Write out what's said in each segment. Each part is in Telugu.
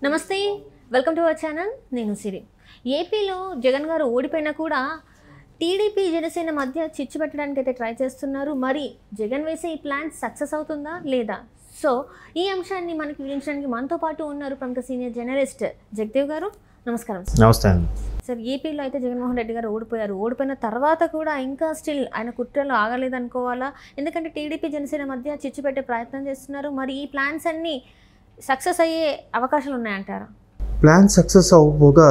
నమస్తే వెల్కమ్ టు అవర్ ఛానల్ నేను సిరి ఏపీలో జగన్ గారు ఓడిపోయినా కూడా టీడీపీ జనసేన మధ్య చిచ్చు పెట్టడానికి అయితే ట్రై చేస్తున్నారు మరి జగన్ వేసే ఈ ప్లాన్ సక్సెస్ అవుతుందా లేదా సో ఈ అంశాన్ని మనకి వివరించడానికి మనతో పాటు ఉన్నారు ప్రముఖ సీనియర్ జర్నలిస్ట్ జగదేవ్ గారు నమస్కారం నమస్తే అండి సార్ ఏపీలో అయితే జగన్మోహన్ రెడ్డి గారు ఓడిపోయిన తర్వాత కూడా ఇంకా స్టిల్ ఆయన కుట్రలు ఆగలేదు అనుకోవాలా ఎందుకంటే టీడీపీ జనసేన మధ్య చిచ్చు పెట్టే ప్రయత్నం చేస్తున్నారు మరి ఈ ప్లాన్స్ అన్నీ సక్సెస్ అయ్యే అవకాశాలు ఉన్నాయంటారా ప్లాన్ సక్సెస్ అవ్వకపోగా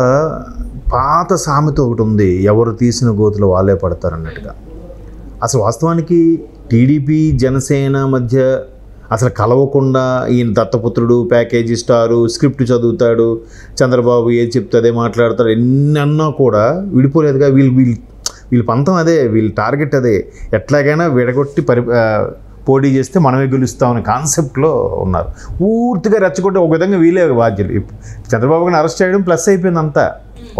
పాత సామెత ఒకటి ఉంది ఎవరు తీసిన గోతులు వాళ్ళే పడతారు అన్నట్టుగా అసలు వాస్తవానికి టీడీపీ జనసేన మధ్య అసలు కలవకుండా ఈయన దత్తపుత్రుడు ప్యాకేజీ స్టారు స్క్రిప్ట్ చదువుతాడు చంద్రబాబు ఏది చెప్తే అదే మాట్లాడతాడు ఎన్నన్నా కూడా విడిపోలేదుగా వీళ్ళ పంతం అదే వీళ్ళ టార్గెట్ అదే ఎట్లాగైనా విడగొట్టి పోటీ చేస్తే మనమే గెలుస్తామనే కాన్సెప్ట్లో ఉన్నారు పూర్తిగా రెచ్చగొట్టి ఒక విధంగా వీలే బాధ్యులు చంద్రబాబు గారిని అరెస్ట్ చేయడం ప్లస్ అయిపోయింది అంతా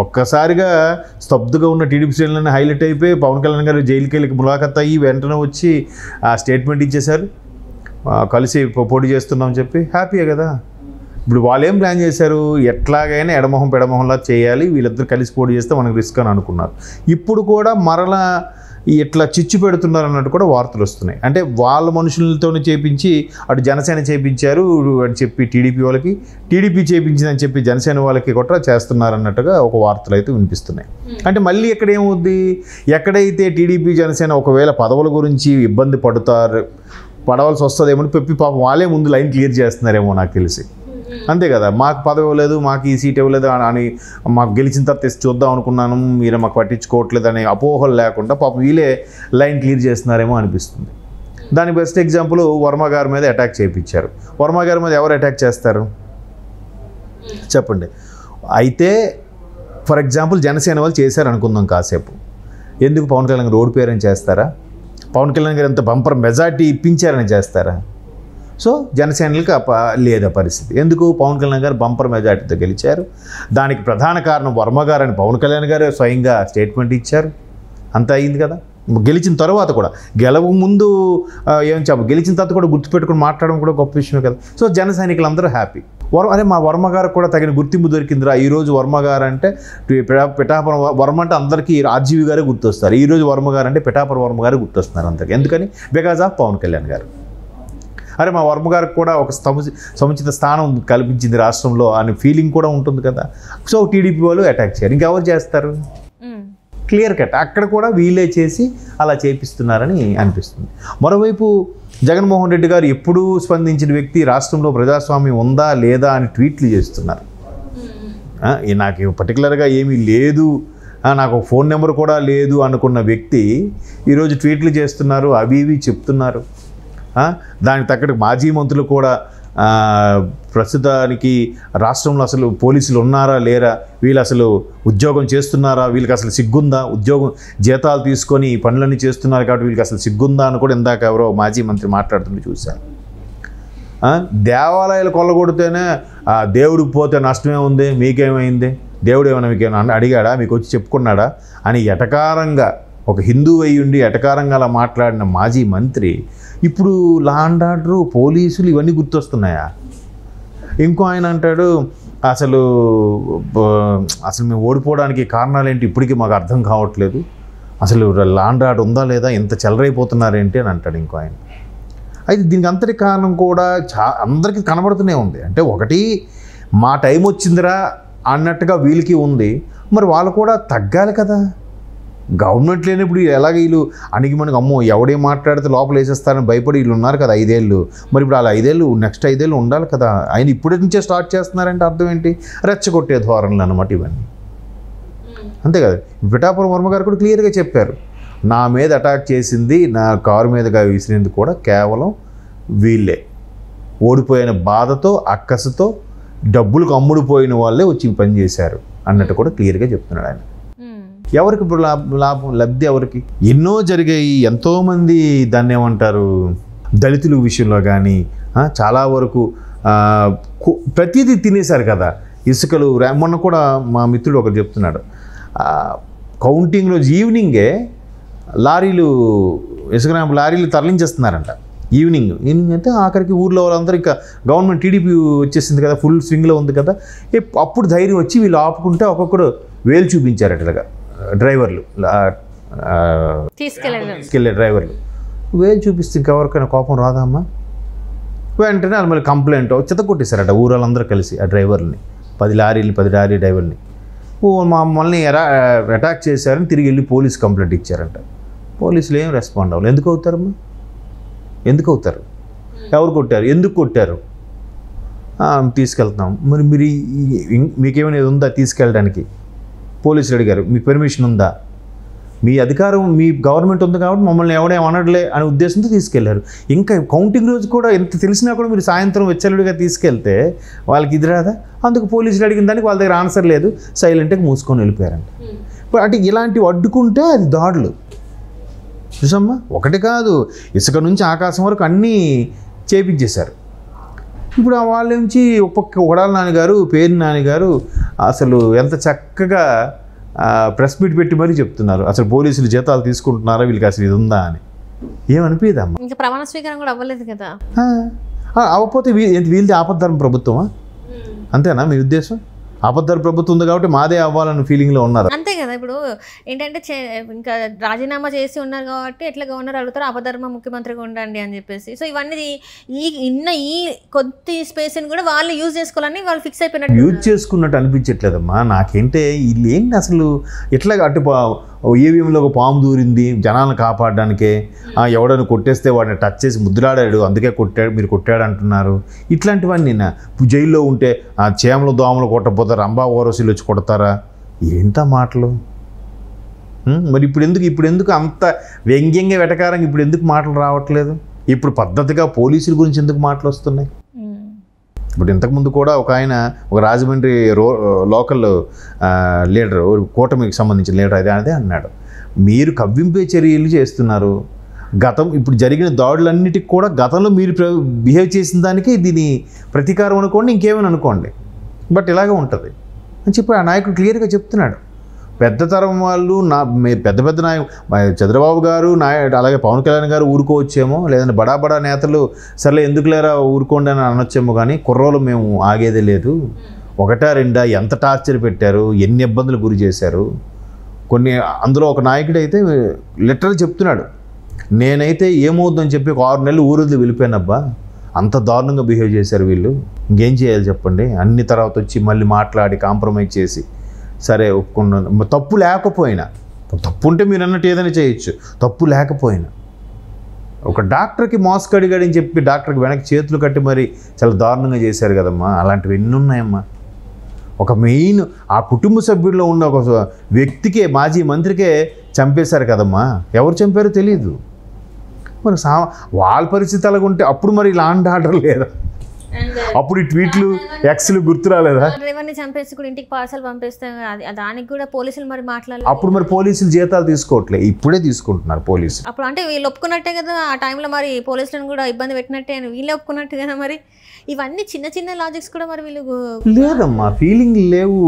ఒక్కసారిగా స్తబ్దుగా ఉన్న టీడీపీ శ్రేణులన్నీ హైలైట్ అయిపోయి పవన్ కళ్యాణ్ గారు జైలుకి వెళ్ళి ములాఖత్ అయ్యి వెంటనే వచ్చి ఆ స్టేట్మెంట్ ఇచ్చేశారు కలిసి పోటీ చేస్తున్నామని చెప్పి హ్యాపీయే కదా ఇప్పుడు వాళ్ళు ఏం ప్లాన్ చేశారు ఎట్లాగైనా ఎడమొహం పెడమొహంలా చేయాలి వీళ్ళిద్దరు కలిసి పోటీ చేస్తే మనకు రిస్క్ అని అనుకున్నారు ఇప్పుడు కూడా మరలా ఇట్లా చిచ్చు పెడుతున్నారు అన్నట్టు కూడా వార్తలు వస్తున్నాయి అంటే వాళ్ళ మనుషులతోనే చేపించి అటు జనసేన చేపించారు అని చెప్పి టీడీపీ చేపించిందని చెప్పి జనసేన వాళ్ళకి కూడా చేస్తున్నారు అన్నట్టుగా ఒక వార్తలు అయితే వినిపిస్తున్నాయి అంటే మళ్ళీ ఇక్కడ ఏమవుద్ది ఎక్కడైతే టీడీపీ జనసేన ఒకవేళ పదవుల గురించి ఇబ్బంది పడవలసి వస్తుందేమో పెప్పి పాపం వాళ్ళే ముందు లైన్ క్లియర్ చేస్తున్నారేమో నాకు తెలిసి అంతే కదా మాకు పదవి ఇవ్వలేదు మాకు ఈ సీట్ ఇవ్వలేదు అని మాకు గెలిచిన తర్వాత తెచ్చి చూద్దాం అనుకున్నాను మీరు మాకు పట్టించుకోవట్లేదు అనే అపోహలు లేకుండా పాపం వీళ్ళే లైన్ క్లియర్ చేస్తున్నారేమో అనిపిస్తుంది దాని బెస్ట్ ఎగ్జాంపుల్ వర్మ గారి మీద అటాక్ చేయించారు వర్మ గారి మీద ఎవరు అటాక్ చేస్తారు చెప్పండి అయితే ఫర్ ఎగ్జాంపుల్ జనసేన వాళ్ళు చేశారు అనుకుందాం కాసేపు ఎందుకు పవన్ కళ్యాణ్ గారు ఓడిపోయారని చేస్తారా పవన్ కళ్యాణ్ గారు ఎంత బంపర్ మెజార్టీ ఇప్పించారని చేస్తారా సో జనసేనలకు లేదా పరిస్థితి ఎందుకు పవన్ కళ్యాణ్ గారు బంపర్ మెజార్టీతో గెలిచారు దానికి ప్రధాన కారణం వర్మ గారు అని పవన్ కళ్యాణ్ గారు స్వయంగా స్టేట్మెంట్ ఇచ్చారు అంత అయింది కదా గెలిచిన తర్వాత కూడా ముందు గెలిచిన తర్వాత కూడా గుర్తుపెట్టుకుని మాట్లాడడం కూడా గొప్ప విషయమే కదా సో జన సైనికులందరూ హ్యాపీ అదే మా వర్మ గారికి కూడా తగిన గుర్తింపు దొరికిందిరా ఈరోజు వర్మ గారు అంటే పిఠాపురం వర్మ అంటే అందరికీ ఆర్జీవి గారే గుర్తొస్తారు ఈరోజు వర్మ గారు అంటే పిఠాపురం వర్మ గారే గుర్తొస్తున్నారు అందరికీ ఎందుకని బికాజ్ ఆఫ్ పవన్ కళ్యాణ్ గారు అరే మా వర్మ గారికి కూడా ఒక సముచిత స్థానం కల్పించింది రాష్ట్రంలో అనే ఫీలింగ్ కూడా ఉంటుంది కదా సో టీడీపీ వాళ్ళు అటాక్ చేయరు ఇంకెవరు చేస్తారు క్లియర్ కట్ అక్కడ కూడా వీలే చేసి అలా చేపిస్తున్నారని అనిపిస్తుంది మరోవైపు జగన్మోహన్ రెడ్డి గారు ఎప్పుడూ స్పందించిన వ్యక్తి రాష్ట్రంలో ప్రజాస్వామ్యం ఉందా లేదా అని ట్వీట్లు చేస్తున్నారు నాకు పర్టికులర్గా ఏమీ లేదు నాకు ఫోన్ నెంబర్ కూడా లేదు అనుకున్న వ్యక్తి ఈరోజు ట్వీట్లు చేస్తున్నారు అవి ఇవి చెప్తున్నారు దానికి తగ్గట్టు మాజీ మంత్రులు కూడా ప్రస్తుతానికి రాష్ట్రంలో అసలు పోలీసులు ఉన్నారా లేరా వీళ్ళు అసలు ఉద్యోగం చేస్తున్నారా వీళ్ళకి అసలు సిగ్గుందా ఉద్యోగం జీతాలు తీసుకొని పనులన్నీ చేస్తున్నారు కాబట్టి వీళ్ళకి అసలు సిగ్గుందా అని కూడా ఇందాక ఎవరో మాజీ మంత్రి మాట్లాడుతుంటే చూశాను దేవాలయాలు కొల్లగొడితేనే దేవుడికి పోతే నష్టమే ఉంది మీకేమైంది దేవుడు ఏమైనా మీకేమైనా అడిగాడా మీకు వచ్చి చెప్పుకున్నాడా అని ఎటకారంగా ఒక హిందూ అయి ఉండి ఎటకారంగా అలా మాట్లాడిన మాజీ మంత్రి ఇప్పుడు లా అండ్ ఆర్డర్ పోలీసులు ఇవన్నీ గుర్తొస్తున్నాయా ఇంకో ఆయన అంటాడు అసలు మేము ఓడిపోవడానికి కారణాలు ఏంటి ఇప్పటికీ మాకు అర్థం కావట్లేదు అసలు లా అండ్ ఆర్డర్ ఉందా లేదా ఇంత చెలరైపోతున్నారేంటి అని అంటాడు ఇంకో ఆయన అయితే దీనికి అంతటి కారణం కూడా అందరికీ కనబడుతూనే ఉంది అంటే ఒకటి మా టైం వచ్చిందిరా అన్నట్టుగా వీళ్ళకి ఉంది మరి వాళ్ళు కూడా తగ్గాలి కదా గవర్నమెంట్ లేనప్పుడు ఎలాగ వీళ్ళు అణిగి మనకు అమ్మో ఎవడే మాట్లాడితే లోపల వేసేస్తారని భయపడి వీళ్ళు ఉన్నారు కదా 5 ఏళ్ళు మరి ఇప్పుడు అలా 5 ఏళ్ళు నెక్స్ట్ 5 ఏళ్ళు ఉండాలి కదా ఆయన ఇప్పటి నుంచే స్టార్ట్ చేస్తున్నారంటే అర్థం ఏంటి రెచ్చగొట్టే ధోరణులు అన్నమాట ఇవన్నీ అంతే కదా పిఠాపురం వర్మ గారు కూడా క్లియర్గా చెప్పారు నా మీద అటాక్ చేసింది నా కారు మీదగా విసిరేందుకు కూడా కేవలం వీళ్ళే ఓడిపోయిన బాధతో అక్కసుతో డబ్బులకు అమ్ముడుపోయిన వాళ్ళే వచ్చి పని చేశారు అన్నట్టు కూడా క్లియర్గా చెప్తున్నాడు ఆయన ఎవరికి ఇప్పుడు లాభం లబ్ధి ఎవరికి ఎన్నో జరిగాయి ఎంతోమంది దాన్ని ఏమంటారు దళితుల విషయంలో కానీ చాలా వరకు ప్రతిదీ తినేశారు కదా ఇసుకలు మొన్న కూడా మా మిత్రుడు ఒకరు చెప్తున్నాడు కౌంటింగ్ రోజు ఈవినింగే లారీలు ఇసుక లారీలు తరలించేస్తున్నారంట ఈవినింగ్ అయితే ఆఖరికి ఊర్లో వాళ్ళందరూ ఇంకా గవర్నమెంట్ టీడీపీ వచ్చేసింది కదా, ఫుల్ స్వింగ్లో ఉంది కదా, అప్పుడు ధైర్యం వచ్చి వీళ్ళు ఆపుకుంటే ఒక్కొక్కడు వేలు చూపించారట ఇలాగా డ్రైవర్లు, తీసుకెళ్ళే డ్రైవర్లు వేలు చూపిస్తే ఇంకెవరికైనా కోపం రాదమ్మా? వెంటనే వాళ్ళు మళ్ళీ కంప్లైంట్ చెత్త కొట్టేశారట ఊరాళ్ళందరూ కలిసి ఆ డ్రైవర్ని, 10 లారీ డ్రైవర్ని మమ్మల్ని అటాక్ చేశారని తిరిగి వెళ్ళి పోలీస్ కంప్లైంట్ ఇచ్చారంట. పోలీసులు ఏం రెస్పాండ్ అవ్వాలి. ఎందుకు అవుతారమ్మా? ఎందుకు అవుతారు? ఎవరు కొట్టారు? ఎందుకు కొట్టారు? తీసుకెళ్తున్నాం. మరి మీరు మీకేమైనా ఉందా తీసుకెళ్ళడానికి? పోలీసులు అడిగారు, మీకు పర్మిషన్ ఉందా? మీ అధికారం మీ గవర్నమెంట్ ఉంది కాబట్టి మమ్మల్ని ఎవడేం అనడలే అనే ఉద్దేశంతో తీసుకెళ్లారు. ఇంకా కౌంటింగ్ రోజు కూడా ఎంత తెలిసినా కూడా మీరు సాయంత్రం వెచ్చలుడిగా తీసుకెళ్తే వాళ్ళకి ఇది రాదా? అందుకు పోలీసులు అడిగిన దానికి వాళ్ళ దగ్గర ఆన్సర్ లేదు, సైలెంట్గా మూసుకొని వెళ్ళిపోయారంట. అంటే ఇలాంటివి అడ్డుకుంటే అది దాడులు. చూసమ్మా, ఒకటి కాదు, ఇసుక నుంచి ఆకాశం వరకు అన్నీ చేపించేశారు. ఇప్పుడు వాళ్ళ నుంచి కొడాల నాన్నగారు, పేరు నాన్నగారు అసలు ఎంత చక్కగా ప్రెస్ మీట్ పెట్టి మరీ చెప్తున్నారు, అసలు పోలీసులు జీతాలు తీసుకుంటున్నారా, వీళ్ళకి అసలు ఇది ఉందా అని. ఏమనిపించదమ్మా? ఇంకా ప్రమాణ స్వీకారం కూడా అవ్వలేదు కదా. అవ్వకపోతే వీళ్ళది ఆపద్ధర్మ ప్రభుత్వమా? అంతేనా మీ ఉద్దేశం? ఆపద్ధర్మ ప్రభుత్వం ఉంది కాబట్టి మాదే అవ్వాలన్న ఫీలింగ్లో ఉన్నారు. అంతే కదా. ఇప్పుడు ఏంటంటే ఇంకా రాజీనామా చేసి ఉన్నారు కాబట్టి ఎట్లా గవర్నర్ అడుగుతారు ఆపద్ధర్మ ముఖ్యమంత్రిగా ఉండండి అని చెప్పేసి. సో ఇవన్నీ ఈ కొద్ది స్పేస్ని కూడా వాళ్ళు యూజ్ చేసుకోవాలని వాళ్ళు ఫిక్స్ అయిపోయినట్టు, యూజ్ చేసుకున్నట్టు అనిపించట్లేదమ్మా నాకేంటే. వీళ్ళు ఏంటి అసలు ఎట్లా అటు ఈవీఎంలో ఒక పాము దూరింది జనాలను కాపాడడానికే, ఎవడని కొట్టేస్తే వాడిని టచ్ చేసి ముద్దులాడాడు అందుకే కొట్టాడు, మీరు కొట్టాడు అంటున్నారు. ఇట్లాంటివన్నీ జైల్లో ఉంటే చేమలు దోమలు కొట్టకపోతే రంభా ఓరసీలు వచ్చి కొడతారా? ఏంటా మాటలు? మరి ఇప్పుడు ఎందుకు అంత వ్యంగ్యంగా వెటకారంగా ఇప్పుడు ఎందుకు మాటలు రావట్లేదు? ఇప్పుడు పద్ధతిగా పోలీసుల గురించి ఎందుకు మాటలు వస్తున్నాయి? ఇప్పుడు ఇంతకుముందు కూడా ఒక రాజమండ్రి లోకల్ లీడర్, కూటమికి సంబంధించిన లీడర్ అదే అన్నాడు, మీరు కవ్వింపే చర్యలు చేస్తున్నారు, ఇప్పుడు జరిగిన దాడులన్నిటికి కూడా గతంలో మీరు బిహేవ్ చేసిన దానికి దీని ప్రతీకారం అనుకోండి, ఇంకేమైనా అనుకోండి, బట్ ఇలాగే ఉంటుంది అని చెప్పి ఆ నాయకుడు క్లియర్గా చెప్తున్నాడు. పెద్ద తరం వాళ్ళు పెద్ద చంద్రబాబు గారు అలాగే పవన్ కళ్యాణ్ గారు ఊరుకోవచ్చేమో, లేదంటే బడా నేతలు సర్లే ఎందుకు లేరా ఊరుకోండి అని అనొచ్చేమో, కానీ కుర్రోలు మేము ఆగేదే లేదు. ఒకటా రెండా ఎంత టార్చర్ పెట్టారు, ఎన్ని ఇబ్బందులు గురి చేశారు. అందులో ఒక నాయకుడు అయితే లెటర్ చెప్తున్నాడు, నేనైతే ఏమవుతుందని చెప్పి 6 నెలలు ఊరుది వెళ్ళిపోయానబ్బా, అంత దారుణంగా బిహేవ్ చేశారు వీళ్ళు, ఇంకేం చేయాలి చెప్పండి. అన్ని తర్వాత వచ్చి మళ్ళీ మాట్లాడి కాంప్రమైజ్ చేసి సరే ఒప్పుకున్నాను. తప్పు లేకపోయినా, తప్పు ఉంటే మీరు అన్నట్టు ఏదైనా చేయొచ్చు, తప్పు లేకపోయినా ఒక డాక్టర్కి మాస్క్ అడిగాడని చెప్పి డాక్టర్కి వెనక్కి చేతులు కట్టి మరి చాలా దారుణంగా చేశారు కదమ్మా. అలాంటివి ఎన్ని ఉన్నాయమ్మా. ఒక మెయిన్ ఆ కుటుంబ సభ్యుల్లో ఉన్న ఒక వ్యక్తికే, మాజీ మంత్రికే చంపేశారు కదమ్మా. ఎవరు చంపారో తెలియదు. మరి వాళ్ళ పరిస్థితి అలాగుంటే అప్పుడు మరి లాండ్ ఆర్డర్ లేదా? అప్పుడు ఈ ట్వీట్లు ఎక్స్లు గుర్తు రాలేదా? డ్రైవర్ని చంపేసి కూడా ఇంటికి పార్సల్ పంపిస్తే దానికి కూడా పోలీసులు మరి మాట్లాడాలి. అప్పుడు మరి పోలీసులు జీతాలు తీసుకోవట్లే, ఇప్పుడే తీసుకుంటున్నారు పోలీసులు. అప్పుడు అంటే వీళ్ళు ఒప్పుకున్నట్టే కదా ఆ టైంలో, మరి పోలీసులను కూడా ఇబ్బంది పెట్టినట్టే వీళ్ళే ఒప్పుకున్నట్టు కదా. మరి ఇవన్నీ చిన్న లాజిక్స్ కూడా మరి వీళ్ళు లేదమ్మా, ఫీలింగ్ లేవు.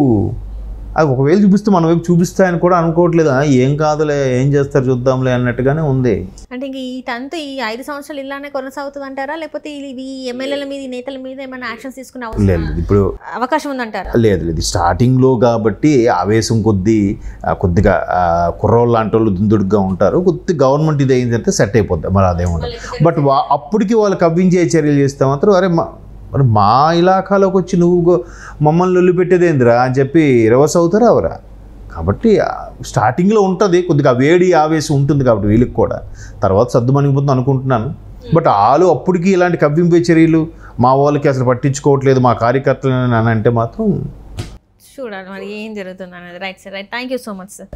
అది ఒకవేళ చూపిస్తే మన వైపు చూపిస్తాయని కూడా అనుకోవట్లేదు. ఏం కాదులే, ఏం చేస్తారు చూద్దాంలే అన్నట్టుగానే ఉంది. అంటే ఇంక ఈ 5 సంవత్సరాలు ఇలానే కొనసాగుతుంది అంటారా, లేకపోతే ఈ ఎమ్మెల్యేల మీద, నేతల మీద ఏమైనా యాక్షన్స్ తీసుకునే ఇప్పుడు అవకాశం ఉందంటారా? లేదు, స్టార్టింగ్లో కాబట్టి ఆవేశం కొద్దిగా కుర్రోళ్ళు లాంటి వాళ్ళు దుందుడుగా ఉంటారు. కొద్దిగా గవర్నమెంట్ ఇది అయిందంటే సెట్ అయిపోద్ది, మరి అదేముండదు. బట్ అప్పటికి వాళ్ళు కవ్వించే చర్యలు చేస్తే మాత్రం అరే మరి మా ఇలాకాలోకి వచ్చి నువ్వు మమ్మల్ని లొల్లి పెట్టేదేందిరా అని చెప్పి రివర్స్ అవుతారా అవరా. కాబట్టి స్టార్టింగ్లో ఉంటుంది కొద్దిగా వేడి ఆవేశం ఉంటుంది కాబట్టి వీళ్ళకి కూడా, తర్వాత సర్దుమణిగిపోతుంది అనుకుంటున్నాను. బట్ అప్పటికి ఇలాంటి కవ్వింపే చర్యలు మా వాళ్ళకి అసలు పట్టించుకోవట్లేదు మా కార్యకర్తలు అని అంటే మాత్రం చూడాలి మరి ఏం జరుగుతుంది అనేది. Right sir, right. Thank you so much sir.